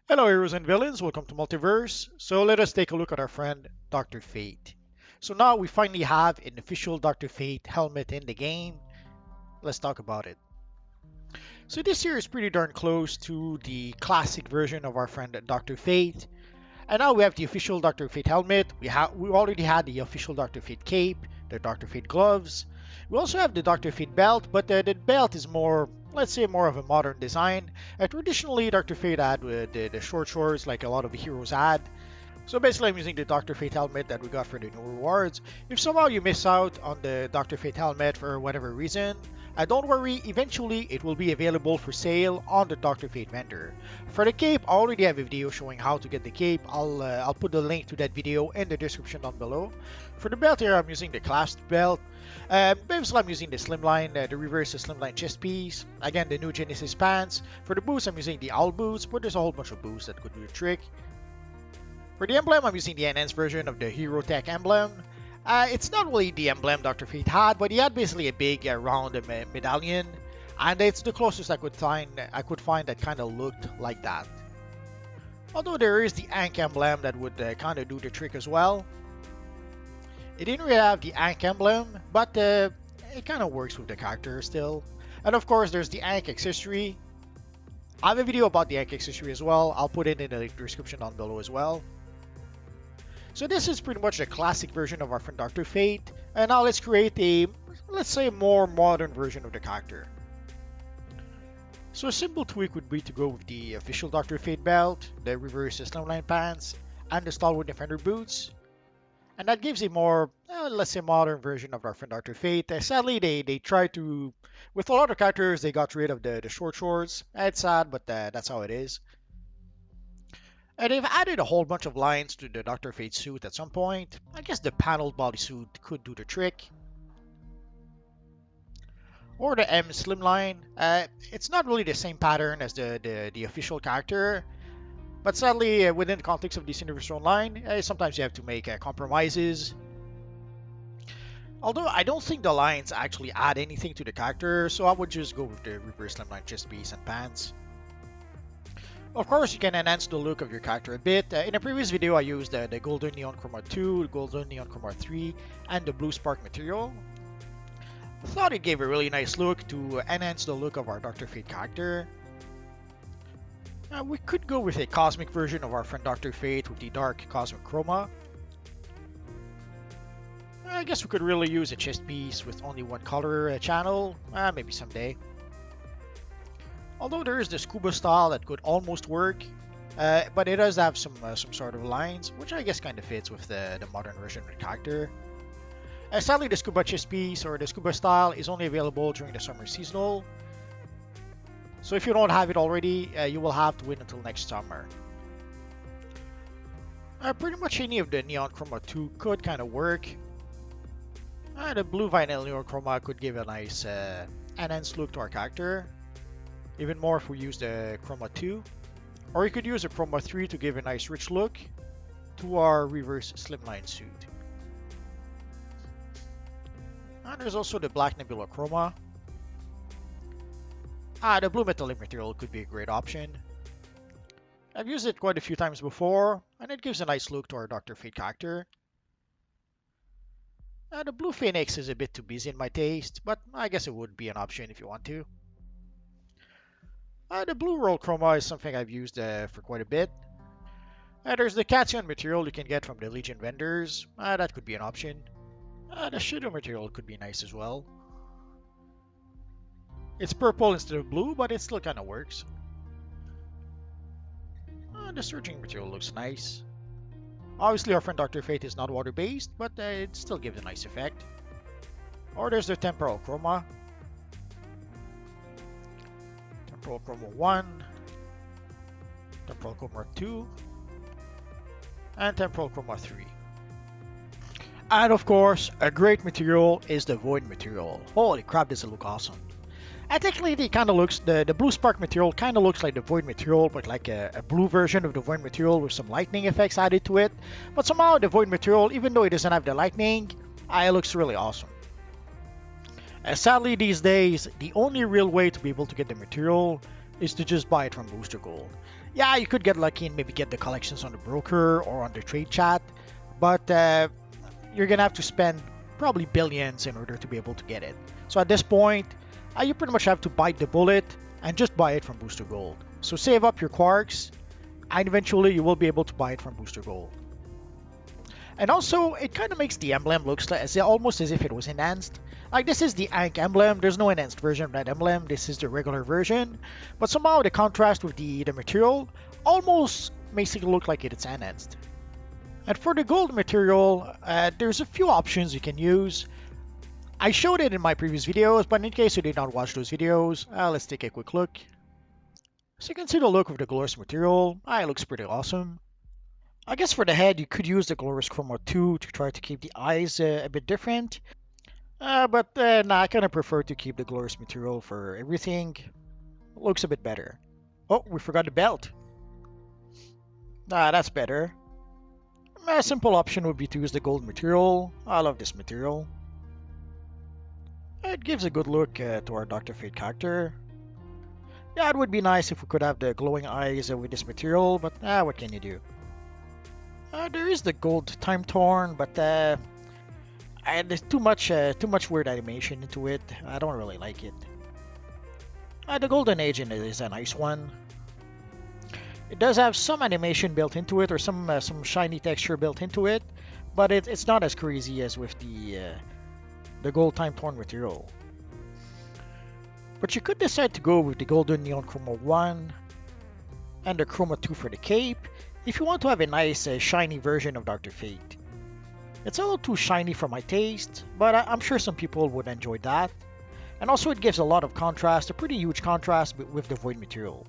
Hello heroes and villains, welcome to Multiverse. So let us take a look at our friend Dr. Fate. So now we finally have an official Dr. Fate helmet in the game. Let's talk about it. So this here is pretty darn close to the classic version of our friend Dr. Fate. And now we have the official Dr. Fate helmet. We already had the official Dr. Fate cape, the Dr. Fate gloves. We also have the Dr. Fate belt, but the belt is more, let's say, more of a modern design. Traditionally, Dr. Fate had the short shorts like a lot of the heroes had. So basically, I'm using the Dr. Fate helmet that we got for the new rewards. If somehow you miss out on the Dr. Fate helmet for whatever reason, don't worry, eventually it will be available for sale on the Dr. Fate vendor. For the cape, I already have a video showing how to get the cape. I'll put the link to that video in the description down below. For the belt here, I'm using the clasped belt. Basically, I'm using the slimline, the reverse slimline chest piece. Again, the new Genesis pants. For the boots, I'm using the owl boots, but there's a whole bunch of boots that could do the trick. For the emblem, I'm using the enhanced version of the Hero Tech emblem. It's not really the emblem Dr. Fate had, but he had basically a big round medallion, and it's the closest I could find that kind of looked like that. Although there is the Ankh emblem that would kind of do the trick as well. It didn't really have the Ankh emblem, but it kind of works with the character still. And of course, there's the Ankh accessory. I have a video about the Ankh accessory as well. I'll put it in the description down below as well. So this is pretty much a classic version of our friend Dr. Fate, and now let's create a, let's say, more modern version of the character. So a simple tweak would be to go with the official Dr. Fate belt, the reverse slimline pants, and the Stalwart Defender boots. And that gives a more, let's say, modern version of our friend Dr. Fate. Sadly, they tried to, with a lot of characters, they got rid of the short shorts. It's sad, but that's how it is. And they've added a whole bunch of lines to the Dr. Fate suit at some point. I guess the paneled bodysuit could do the trick. Or the M slimline. It's not really the same pattern as the official character. But sadly, within the context of this Universe Online, sometimes you have to make compromises. Although I don't think the lines actually add anything to the character, so I would just go with the reverse slimline chest piece and pants. Of course, you can enhance the look of your character a bit. In a previous video, I used the Golden Neon Chroma 2, the Golden Neon Chroma 3, and the Blue Spark material. I thought it gave a really nice look to enhance the look of our Dr. Fate character. We could go with a cosmic version of our friend Dr. Fate with the dark cosmic chroma. I guess we could really use a chest piece with only one color channel, maybe someday. Although there is the scuba style that could almost work, but it does have some sort of lines, which I guess kind of fits with the modern version of the character. Sadly, the scuba chest piece or the scuba style is only available during the summer seasonal. So if you don't have it already, you will have to wait until next summer. Pretty much any of the Neon Chroma 2 could kind of work. The blue vinyl Neon Chroma could give a nice enhanced look to our character. Even more if we use the Chroma 2. Or you could use a Chroma 3 to give a nice rich look to our reverse slimline suit. And there's also the Black Nebula Chroma. The blue metallic material could be a great option. I've used it quite a few times before, and it gives a nice look to our Dr. Fate character. The blue Phoenix is a bit too busy in my taste, but I guess it would be an option if you want to. The blue roll chroma is something I've used for quite a bit. There's the Cation material you can get from the Legion vendors. That could be an option. The Shadow material could be nice as well. It's purple instead of blue, but it still kind of works. The Surging material looks nice. Obviously, our friend Dr. Fate is not water-based, but it still gives a nice effect. Or there's the Temporal Chroma. Temporal Chroma 1, Temporal Chroma 2, and Temporal Chroma 3. And of course, a great material is the Void material. Holy crap, does it look awesome. And technically, it kind of looks, the blue spark material kind of looks like the Void material, but like a blue version of the Void material with some lightning effects added to it. But somehow the Void material, even though it doesn't have the lightning, it looks really awesome. Sadly, these days, the only real way to be able to get the material is to just buy it from Booster Gold. Yeah, you could get lucky and maybe get the collections on the broker or on the trade chat, but you're gonna have to spend probably billions in order to be able to get it. So at this point, you pretty much have to bite the bullet and just buy it from Booster Gold. So save up your quarks, and eventually you will be able to buy it from Booster Gold. And also, it kind of makes the emblem look almost as if it was enhanced. Like, this is the Ankh emblem. There's no enhanced version of that emblem. This is the regular version. But somehow the contrast with the material almost makes it look like it's enhanced. And for the gold material, there's a few options you can use. I showed it in my previous videos, but in case you did not watch those videos, let's take a quick look. So you can see the look of the glorious material. It looks pretty awesome. I guess for the head, you could use the glorious chroma 2 to try to keep the eyes a bit different. But I kind of prefer to keep the glorious material for everything. Looks a bit better. Oh, we forgot the belt. That's better. A simple option would be to use the gold material. I love this material. It gives a good look to our Dr. Fate character. Yeah, it would be nice if we could have the glowing eyes with this material, but what can you do? There is the gold time torn, but there's too much weird animation into it. I don't really like it. The golden agent is a nice one. It does have some animation built into it, or some shiny texture built into it, but it's not as crazy as with the gold time torn material. But you could decide to go with the golden neon chroma 1 and the chroma 2 for the cape if you want to have a nice shiny version of Dr. Fate. It's a little too shiny for my taste, but I'm sure some people would enjoy that. And also it gives a lot of contrast, a pretty huge contrast with the void material.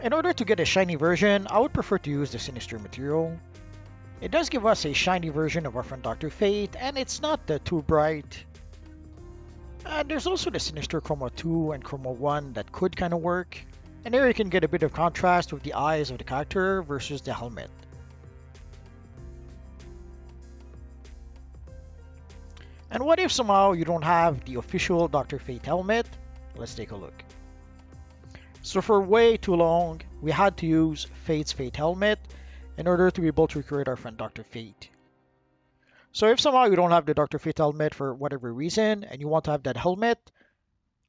In order to get a shiny version, I would prefer to use the sinister material. It does give us a shiny version of our friend Dr. Fate, and it's not too bright. And there's also the sinister chroma 2 and chroma 1 that could kind of work. And there you can get a bit of contrast with the eyes of the character versus the helmet. And what if somehow you don't have the official Dr. Fate helmet? Let's take a look. So for way too long, we had to use Fate's Fate helmet in order to be able to recreate our friend Dr. Fate. So if somehow you don't have the Dr. Fate helmet for whatever reason, and you want to have that helmet,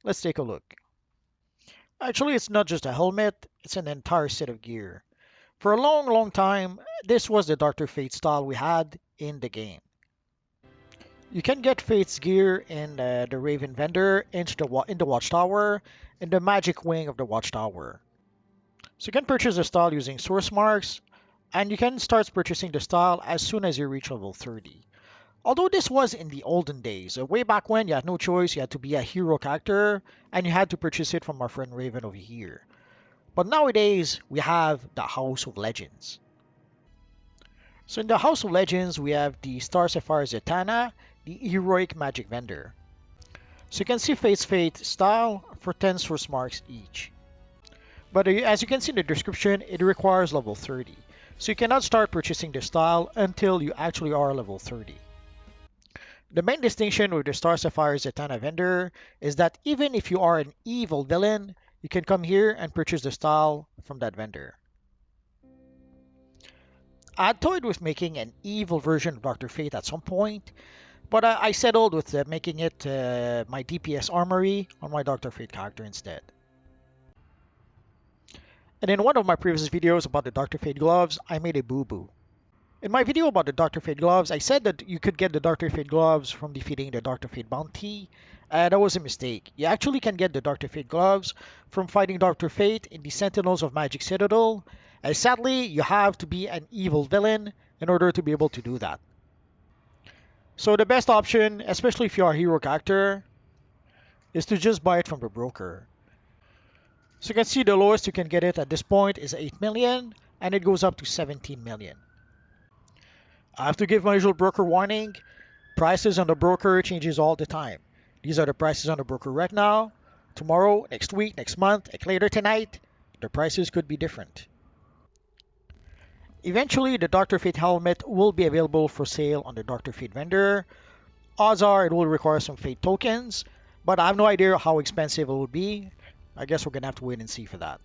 let's take a look. Actually, it's not just a helmet, it's an entire set of gear. For a long time, this was the Dr. Fate style we had in the game. You can get Fate's gear in the Raven vendor, in the Watchtower, in the magic wing of the Watchtower. So you can purchase the style using source marks, and you can start purchasing the style as soon as you reach level 30. Although this was in the olden days, way back when you had no choice, you had to be a hero character, and you had to purchase it from our friend Raven over here. But nowadays, we have the House of Legends. So in the House of Legends, we have the Star Sapphire Zatanna, the Heroic Magic Vendor. So you can see Fate's Fate style for 10 source marks each. But as you can see in the description, it requires level 30. So you cannot start purchasing the style until you actually are level 30. The main distinction with the Star Sapphire Zatanna vendor is that even if you are an evil villain, you can come here and purchase the style from that vendor. I had toyed with making an evil version of Dr. Fate at some point, but I settled with making it my DPS armory on my Dr. Fate character instead. And in one of my previous videos about the Dr. Fate gloves, I made a boo-boo. In my video about the Dr. Fate gloves, I said that you could get the Dr. Fate gloves from defeating the Dr. Fate bounty. That was a mistake. You actually can get the Dr. Fate gloves from fighting Dr. Fate in the Sentinels of Magic Citadel. Sadly, you have to be an evil villain in order to be able to do that. So the best option, especially if you are a hero character, is to just buy it from the broker. So you can see the lowest you can get it at this point is 8 million, and it goes up to 17 million. I have to give my usual broker warning. Prices on the broker changes all the time. These are the prices on the broker right now. Tomorrow, next week, next month, and later tonight, the prices could be different. Eventually, the Dr. Fate helmet will be available for sale on the Dr. Fate vendor. Odds are it will require some Fate tokens, but I have no idea how expensive it will be. I guess we're gonna have to wait and see for that.